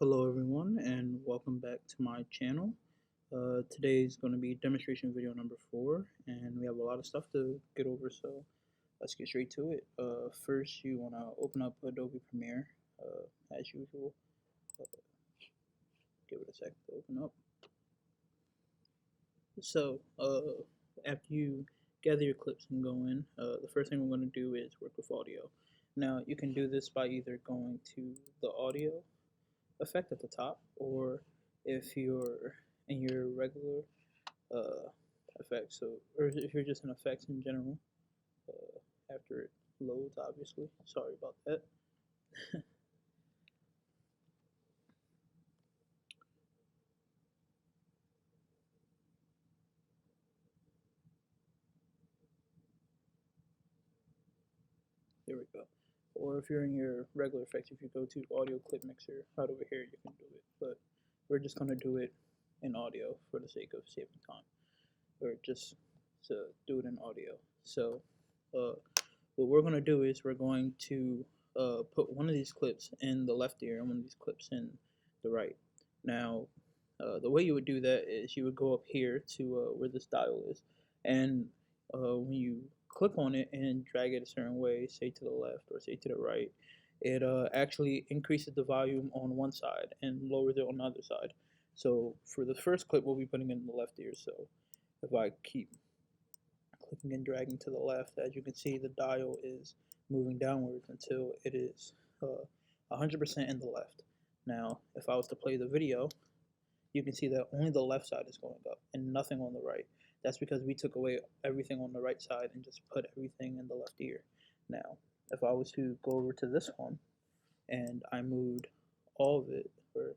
Hello everyone and welcome back to my channel. Today is going to be demonstration video number 4 and we have a lot of stuff to get over, so let's get straight to it. First you want to open up Adobe Premiere as usual. Give it a second to open up. So after you gather your clips and go in, the first thing we're going to do is work with audio. Now you can do this by either going to the audio effect at the top, or if you're in your regular effects, or if you're just in effects in general, after it loads, obviously. Sorry about that. There we go. Or if you're in your regular effects, if you go to audio clip mixer right over here, you can do it. But we're just going to do it in audio for the sake of saving time, or just to do it in audio. So what we're going to do is we're going to put one of these clips in the left ear and one of these clips in the right. Now, the way you would do that is you would go up here to where this dial is, and when you click on it and drag it a certain way, say to the left or say to the right, it actually increases the volume on one side and lowers it on the other side. So for the first clip, we'll be putting it in the left ear. So if I keep clicking and dragging to the left, as you can see, the dial is moving downwards until it is 100% in the left. Now, if I was to play the video, you can see that only the left side is going up and nothing on the right. That's because we took away everything on the right side and just put everything in the left ear. Now, if I was to go over to this one and I moved all of it, or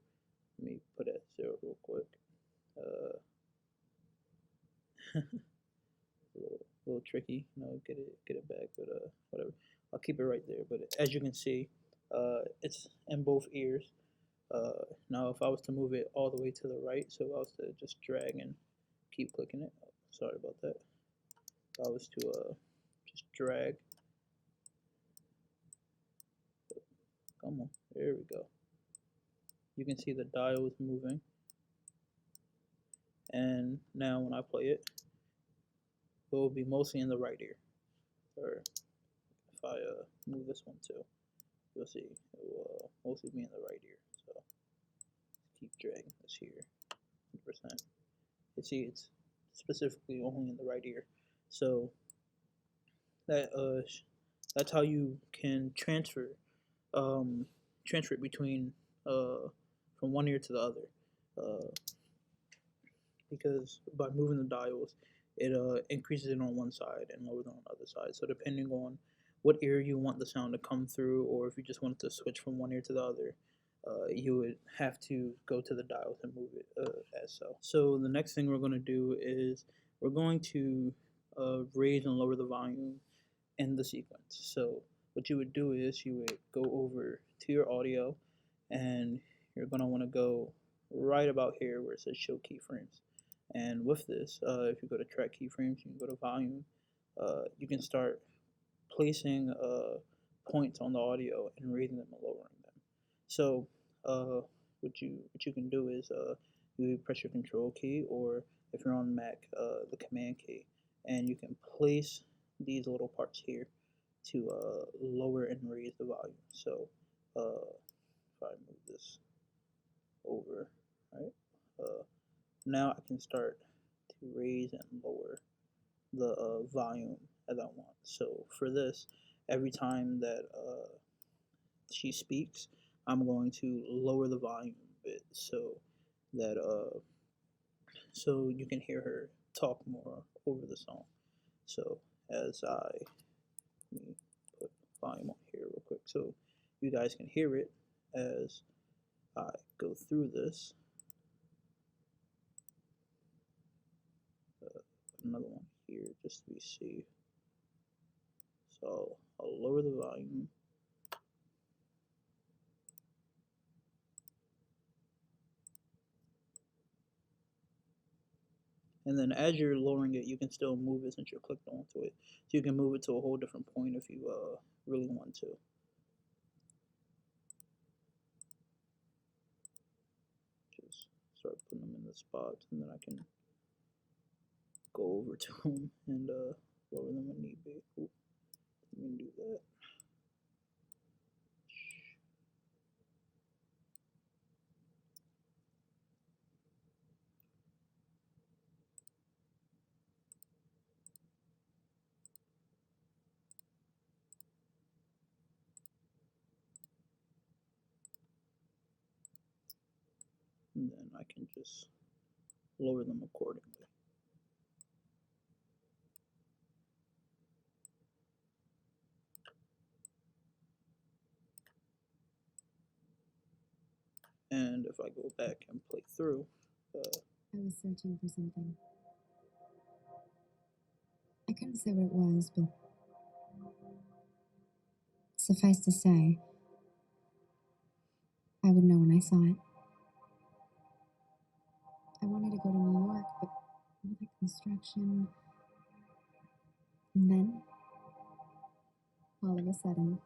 let me put it at 0 real quick. A little tricky, get it back, but whatever. I'll keep it right there. But as you can see, it's in both ears. Now, if I was to move it all the way to the right, so if I was to just drag and keep clicking it, sorry about that. If I was to just drag, come on, there we go. You can see the dial is moving, and now when I play it, it will be mostly in the right ear. Or if I move this one too, you'll see it will mostly be in the right ear. So keep dragging this here, 100%. You see, it's specifically only in the right ear. So that's how you can transfer it between from one ear to the other. Because by moving the dials, it increases it on one side and lowers it on the other side. So depending on what ear you want the sound to come through, or if you just want to switch from one ear to the other, you would have to go to the dials and move it as so. So the next thing we're going to do is we're going to raise and lower the volume in the sequence. So what you would do is you would go over to your audio, and you're going to want to go right about here where it says show keyframes. And with this, if you go to track keyframes, you can go to volume. You can start placing points on the audio and raising them and lowering them. So what you can do is you press your control key, or if you're on Mac, the command key, and you can place these little parts here to lower and raise the volume. So if I move this over, right, now I can start to raise and lower the volume as I want. So for this, every time that she speaks, I'm going to lower the volume a bit so that so you can hear her talk more over the song. So as let me put volume on here real quick so you guys can hear it as I go through this. Another one here just to be safe. So I'll lower the volume. And then as you're lowering it, you can still move it since you're clicked onto it. So you can move it to a whole different point if you really want to. start putting them in the spots, and then I can go over to them and lower them when need be. Ooh, let me do that. And then I can just lower them accordingly. And if I go back and play through, I was searching for something. I couldn't say what it was, but suffice to say, I would know when I saw it. I wanted to go to New York, but all the construction. And then, all of a sudden,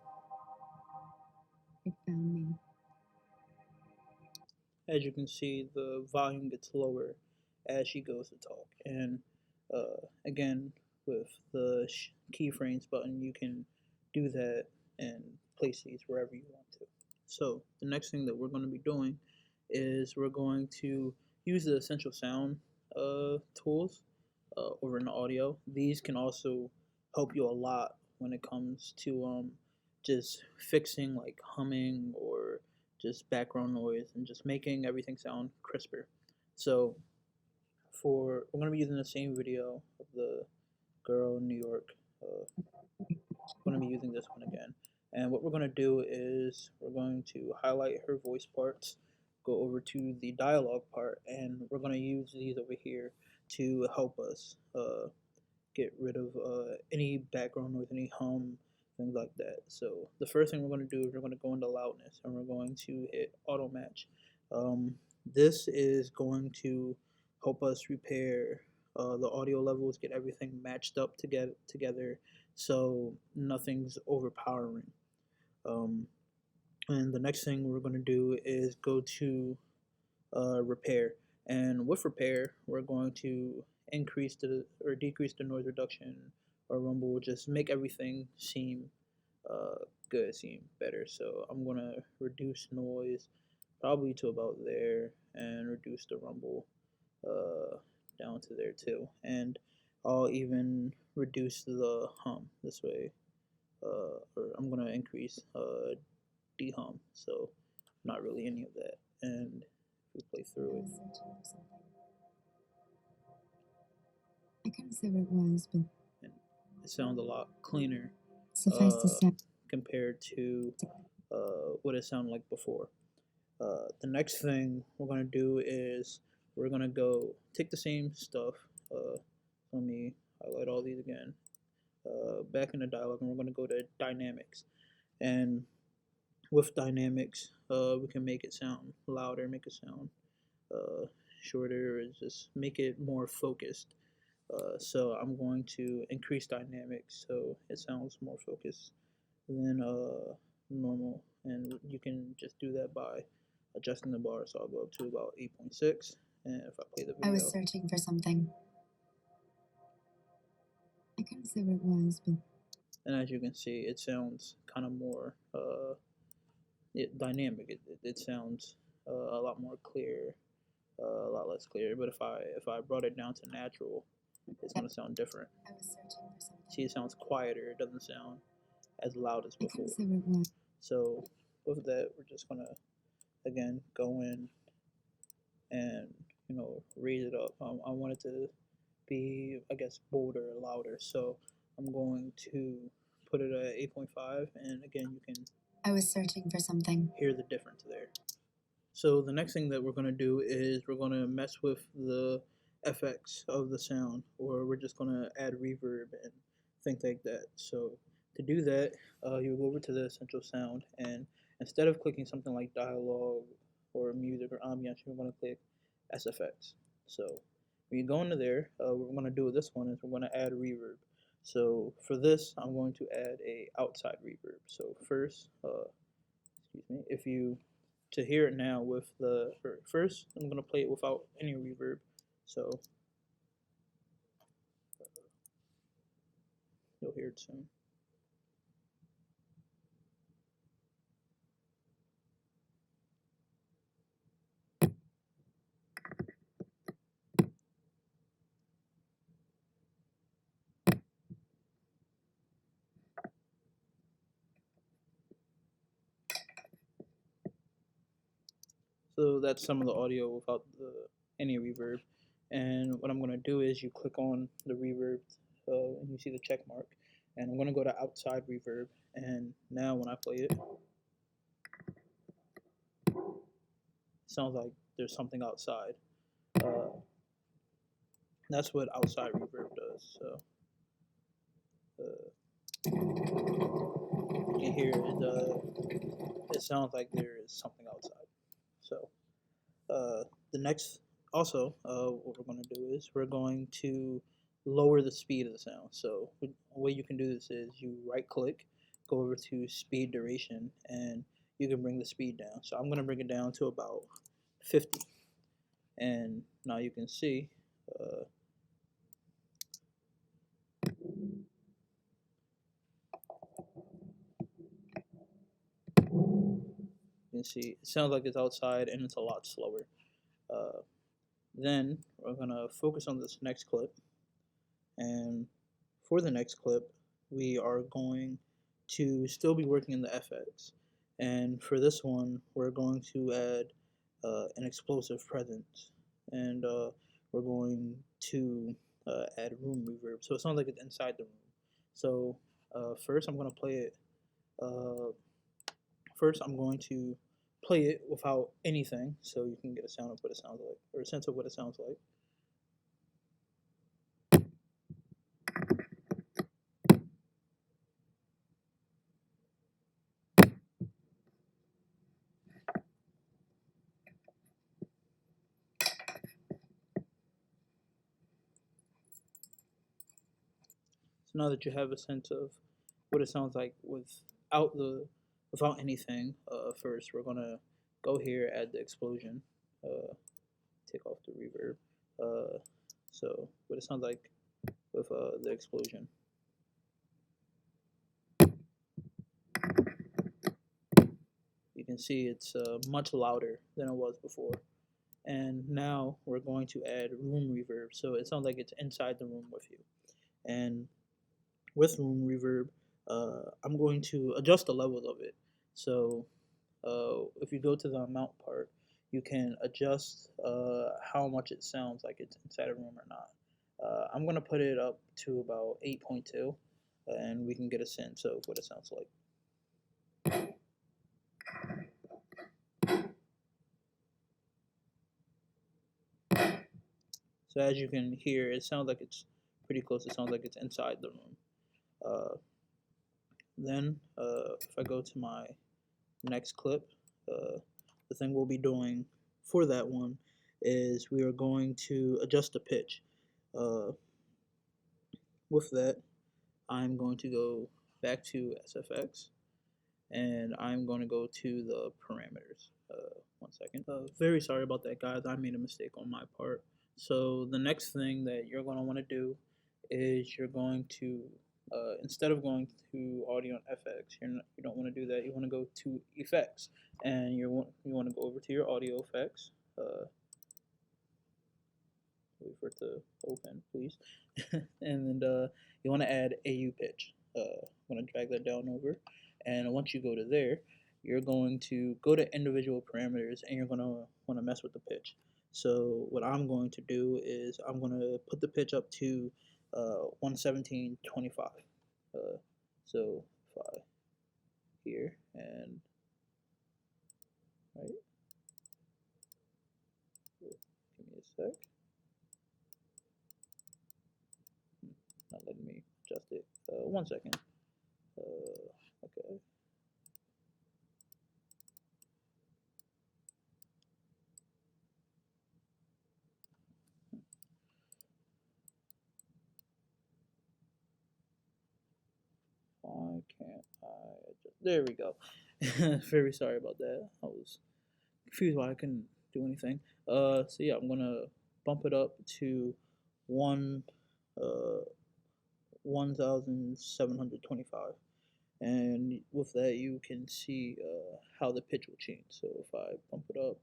it found me. as you can see, the volume gets lower as she goes to talk. And again, with the keyframes button, you can do that and place these wherever you want to. So the next thing that we're going to be doing is we're going to use the Essential Sound tools over in the audio. These can also help you a lot when it comes to just fixing like humming or just background noise and just making everything sound crisper. So we're going to be using the same video of the girl in New York. We're going to be using this one again. And what we're going to do is we're going to highlight her voice parts, go over to the dialogue part, and we're going to use these over here to help us get rid of any background noise, any hum, things like that. So the first thing we're going to do is we're going to go into loudness, and we're going to hit auto match. This is going to help us repair the audio levels, get everything matched up together, so nothing's overpowering. And the next thing we're going to do is go to repair. And with repair, we're going to increase or decrease the noise reduction or rumble, just make everything seem good, seem better. So I'm going to reduce noise probably to about there and reduce the rumble down to there too. And I'll even reduce the hum this way, or I'm going to increase dehum, so not really any of that. And if we play through it, I couldn't say what it was, but and it sounds a lot cleaner suffice to say, compared to what it sounded like before. The next thing we're going to do is we're going to go take the same stuff. Let me highlight all these again. Back in the dialogue, and we're going to go to dynamics. And with dynamics, we can make it sound louder, make it sound shorter, or just make it more focused. So I'm going to increase dynamics so it sounds more focused than normal, and you can just do that by adjusting the bar. So I'll go up to about 8.6, and if I play the video, I was searching for something. I couldn't say what it was, but and as you can see, it sounds kind of more dynamic. It sounds a lot more clear, a lot less clear. But if I brought it down to natural, it's gonna sound different. I was searching for something. See, it sounds quieter. It doesn't sound as loud as I before. couldn't say what it was. So with that, we're just gonna again go in and raise it up. I want it to be, I guess, bolder, louder. So I'm going to put it at 8.5, and again, you can I was searching for something. hear the difference there. So the next thing that we're going to do is we're going to mess with the FX of the sound, or we're just going to add reverb and things like that. So to do that, you'll go over to the Essential Sound, and instead of clicking something like dialogue or music or ambiance, you're going to click SFX. So when you go into there, what we're going to do with this one is we're going to add reverb. So for this, I'm going to add a outside reverb. So first, excuse me, if you to hear it now with the first, I'm gonna play it without any reverb, so you'll hear it soon. So that's some of the audio without any reverb. And what I'm going to do is you click on the reverb and you see the check mark. And I'm going to go to outside reverb. And now when I play it, it sounds like there's something outside. That's what outside reverb does. So you can hear it sounds like there is something outside. So the next, also, what we're going to do is we're going to lower the speed of the sound. So the way you can do this is you right click, go over to speed duration, and you can bring the speed down. So I'm going to bring it down to about 50. And now you can see it sounds like it's outside and it's a lot slower. Then we're going to focus on this next clip, and for the next clip we are going to still be working in the FX, and for this one we're going to add an explosive presence, and we're going to add room reverb, so it sounds like it's inside the room. So first I'm going to play it first I'm going to play it without anything so you can get a sound of what it sounds like, or a sense of what it sounds like. So now that you have a sense of what it sounds like without anything, first we're gonna go here, add the explosion, take off the reverb. So what it sounds like with the explosion. You can see it's much louder than it was before. And now we're going to add room reverb, so it sounds like it's inside the room with you. And with room reverb, I'm going to adjust the levels of it. So if you go to the amount part, you can adjust how much it sounds like it's inside a room or not. I'm going to put it up to about 8.2, and we can get a sense of what it sounds like. So as you can hear, it sounds like it's pretty close. It sounds like it's inside the room. Then if I go to my next clip, the thing we'll be doing for that one is we are going to adjust the pitch. With that, I'm going to go back to SFX, and I'm going to go to the parameters. One second. Very sorry about that, guys. I made a mistake on my part. So the next thing that you're going to want to do is you're going to, instead of going to audio and FX, you don't want to do that. You want to go to effects, and you want to go over to your audio effects. Wait for it to open, please. And then you want to add AU pitch. I'm going to drag that down over, and once you go to there, you're going to go to individual parameters, and you're going to want to mess with the pitch. So what I'm going to do is I'm going to put the pitch up to 117.25. So 5 here, and right. Give me a sec. Not letting me adjust it. 1 second. Okay. Why can't I adjust? There we go. Very sorry about that. I was confused why I couldn't do anything. So yeah, I'm gonna bump it up to one, 1,725, and with that you can see how the pitch will change. So if I bump it up,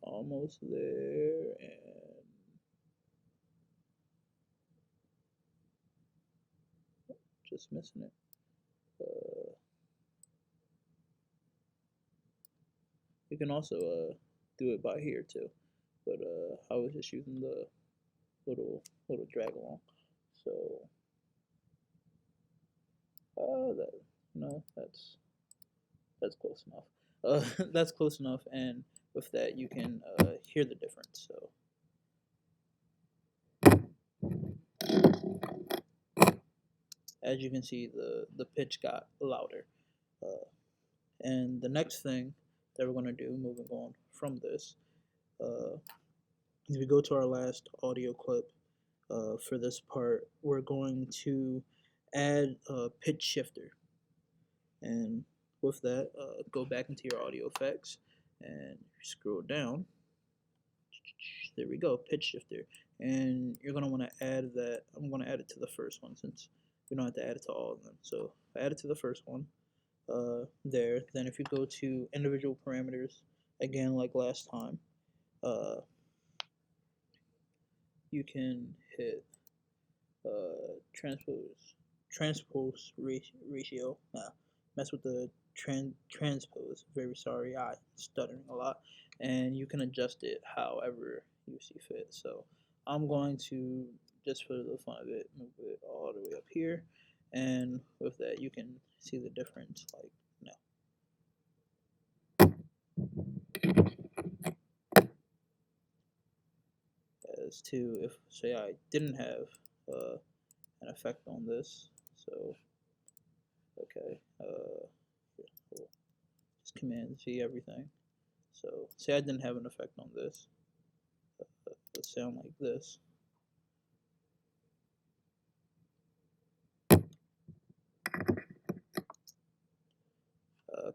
almost there, and just missing it. You can also do it by here too, but I was just using the little drag along. So that that's close enough. That's close enough, and with that you can hear the difference. So as you can see, the pitch got louder. And the next thing that we're going to do, moving on from this, is we go to our last audio clip. For this part, we're going to add a pitch shifter. And with that, go back into your audio effects and scroll down. There we go, pitch shifter. And you're going to want to add that. I'm going to add it to the first one since we don't have to add it to all of them. So add it to the first one. There. Then if you go to individual parameters, again like last time, you can hit transpose ratio. Mess with the transpose. Very sorry, I'm stuttering a lot, and you can adjust it however you see fit. So I'm going to, just for the fun of it, move it all the way up here, and with that you can see the difference like now. As to if, say, I didn't have an effect on this, so okay, we'll just Command Z everything. So say I didn't have an effect on this, it sound like this.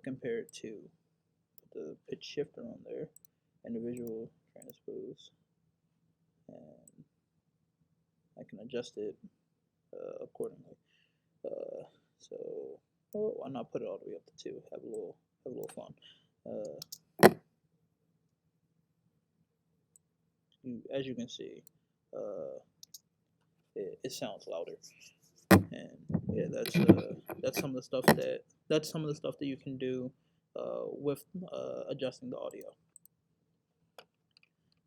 Compared to the pitch shifter on there, individual transpose, and I can adjust it accordingly. So why not put it all the way up to 2? Have a little fun. As you can see, it sounds louder, and yeah, that's some of the stuff that you can do with adjusting the audio.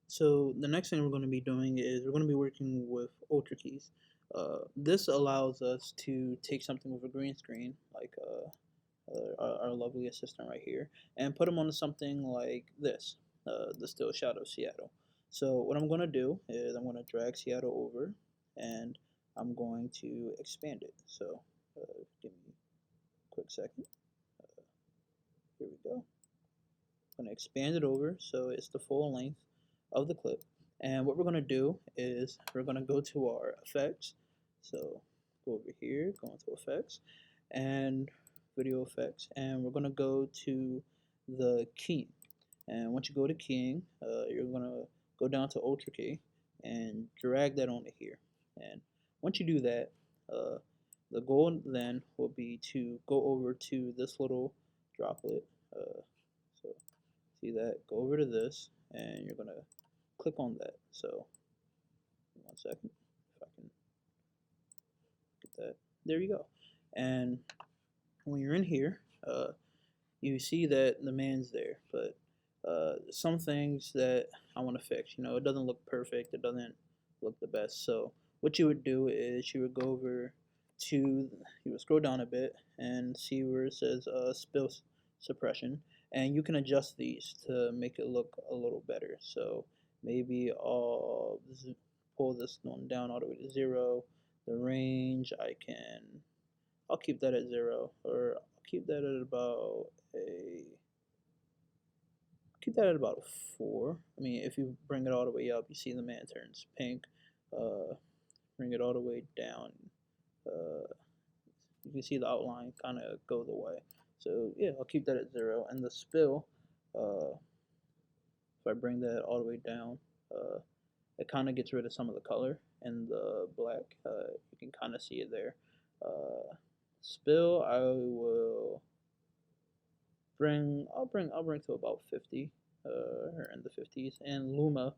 So the next thing we're going to be doing is we're going to be working with Ultra keys. This allows us to take something with a green screen, like our lovely assistant right here, and put them onto something like this, the still shot of Seattle. So what I'm going to do is I'm going to drag Seattle over, and I'm going to expand it. So give me a quick second. Here we go. I'm going to expand it over so it's the full length of the clip. And what we're going to do is we're going to go to our effects. So go over here, go into effects, and video effects, and we're going to go to the key. And once you go to keying, you're going to go down to Ultra key and drag that onto here. And once you do that, the goal then will be to go over to this little droplet. So see that? Go over to this, and you're going to click on that. So 1 second, if I can get that. There you go. And when you're in here, you see that the man's there, but some things that I want to fix. It doesn't look perfect. It doesn't look the best. So what you would do is you would go over to, you would scroll down a bit and see where it says spill suppression, and you can adjust these to make it look a little better. So maybe I'll pull this one down all the way to 0. The range I'll keep that at 0, or I'll keep that at about a 4. I mean, if you bring it all the way up, you see the man turns pink. Bring it all the way down, you can see the outline kind of go the way. So yeah, I'll keep that at 0. And the spill, if I bring that all the way down, it kind of gets rid of some of the color in the black. You can kind of see it there. Spill, I will I'll bring to about 50, or in the 50s. And Luma,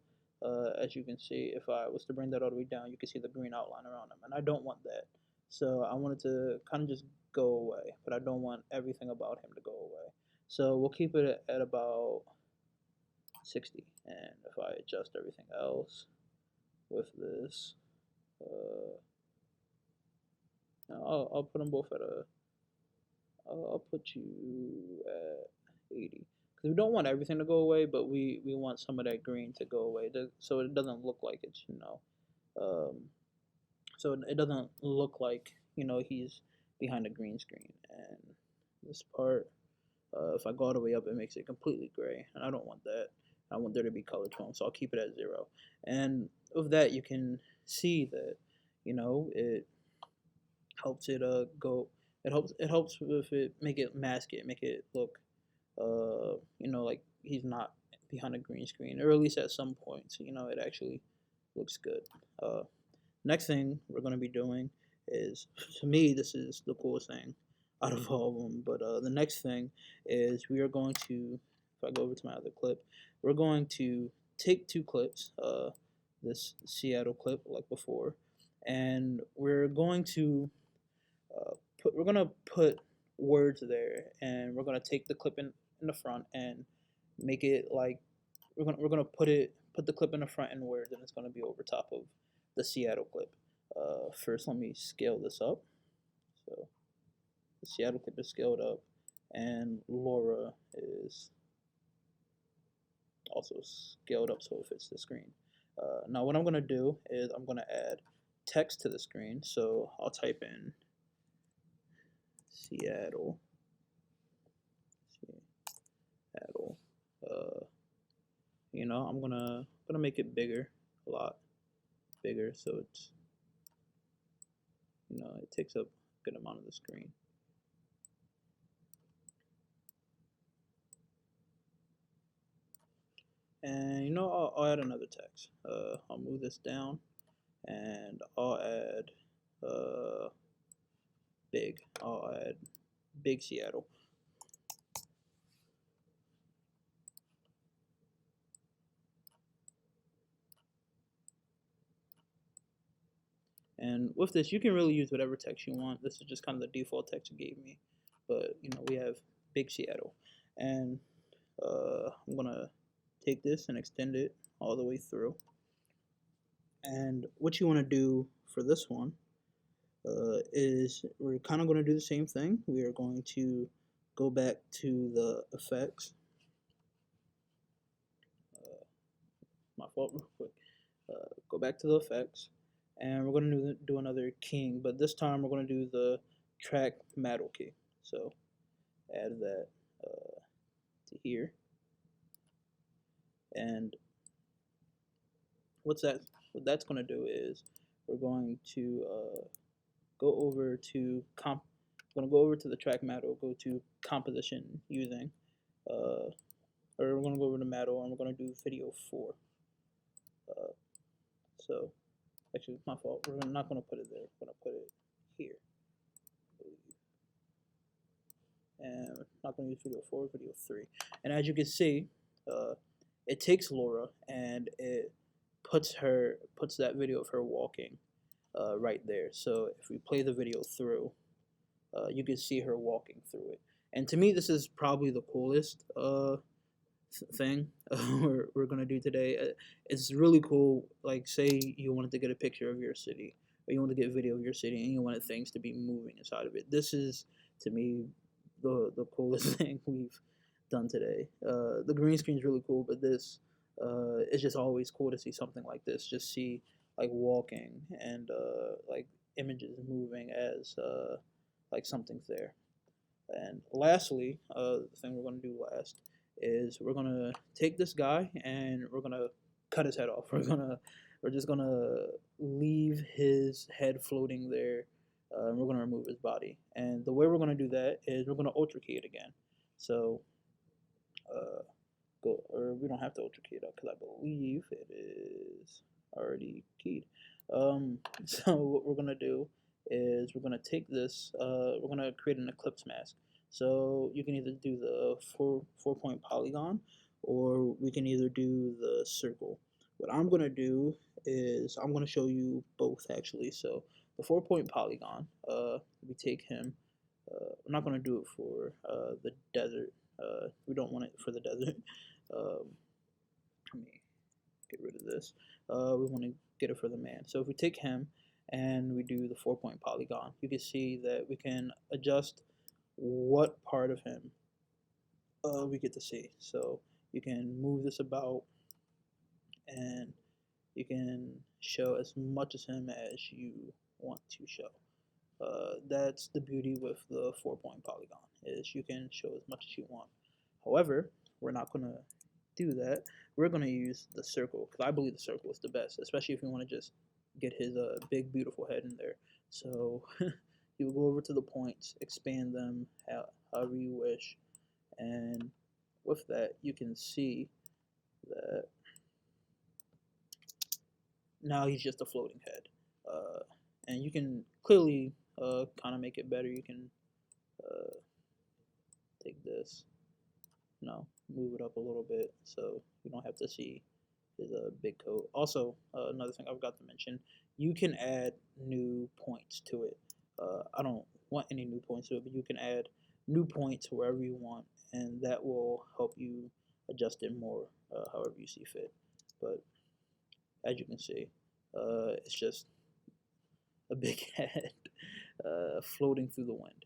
as you can see, if I was to bring that all the way down, you can see the green outline around him, and I don't want that. So I wanted to kind of just go away, but I don't want everything about him to go away. So we'll keep it at about 60, and if I adjust everything else with this, I'll put them both at a I'll put you at 80, because we don't want everything to go away, but we want some of that green to go away, so it doesn't look like it's, so it doesn't look like, he's behind a green screen. And this part, if I go all the way up, it makes it completely gray, and I don't want that. I want there to be color to them, so I'll keep it at 0. And with that, you can see that, it helps it go. It helps with it, make it mask it, make it look, like he's not behind a green screen, or at least at some points, it actually looks good. Next thing we're going to be doing is, to me, this is the coolest thing out of all of them. But the next thing is we are going to, if I go over to my other clip, we're going to take 2 clips, this Seattle clip like before, and we're going to put words there, and we're gonna take the clip in the front and make it like we're gonna put the clip in the front in words, and it's gonna be over top of the Seattle clip. First, let me scale this up. So the Seattle clip is scaled up, and Laura is also scaled up so it fits the screen. Now what I'm gonna do is I'm gonna add text to the screen. So I'll type in Seattle. I'm gonna make it bigger, a lot bigger, so it's, it takes up a good amount of the screen. And I'll add another text. I'll move this down, and I'll add big. I'll add big Seattle. And with this, you can really use whatever text you want. This is just kind of the default text it gave me. But, we have big Seattle. And I'm going to take this and extend it all the way through. And what you want to do for this one is we're kind of going to do the same thing. We are going to go back to the effects. My fault, real quick. Go back to the effects, and we're going to do another keying, but this time we're going to do the track metal key. So add that to here, and what that's going to do is we're going to go over to the track metal, go to composition using, or we're going to go over to metal, and we're going to do video 4. So actually, it's my fault. We're not going to put it there. We're going to put it here, I believe. And we're not going to use video 4, video 3. And as you can see, it takes Laura and it puts that video of her walking right there. So if we play the video through, you can see her walking through it. And to me, this is probably the coolest thing we're gonna do today. It's really cool. Like, say you wanted to get a picture of your city, or you want to get video of your city, and you wanted things to be moving inside of it. This is, to me, the coolest thing we've done today. The green screen is really cool, but this it's just always cool to see something like this. Just see like walking and like images moving as like something's there. And lastly, the thing we're going to do last is we're going to take this guy and we're going to cut his head off. We're just going to leave his head floating there, and we're going to remove his body. And the way we're going to do that is we're going to ultra key it again. So go, or we don't have to ultra key it up because I believe it is already keyed. So what we're gonna do is we're gonna take this, we're gonna create an Eclipse mask. So you can either do the four point polygon, or we can either do the circle. What I'm gonna do is I'm gonna show you both actually. So the 4 point polygon, we take him. I'm not gonna do it for the desert. We don't want it for the desert. Let me get rid of this. We want to get it for the man. So if we take him and we do the 4 point polygon, you can see that we can adjust what part of him we get to see. So you can move this about, and you can show as much of him as you want to show. That's the beauty with the 4 point polygon, is you can show as much as you want. However, we're not going to do that. We're going to use the circle, because I believe the circle is the best, especially if you want to just get his big beautiful head in there. So you go over to the points, expand them however you wish, and with that you can see that now he's just a floating head. And you can clearly kind of make it better. You can take this, move it up a little bit so you don't have to see his big coat. Also, another thing I forgot to mention, you can add new points to it. I don't want any new points to it, but you can add new points wherever you want, and that will help you adjust it more however you see fit. But as you can see, it's just a big head floating through the wind.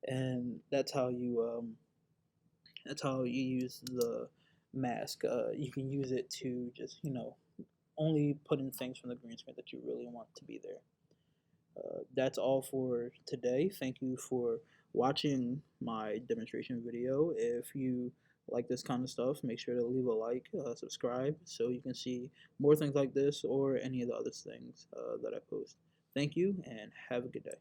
And that's how you use the mask. You can use it to just only put in things from the green screen that you really want to be there. That's all for today. Thank you for watching my demonstration video. If you like this kind of stuff, make sure to leave a like, subscribe, so you can see more things like this or any of the other things that I post. Thank you, and have a good day.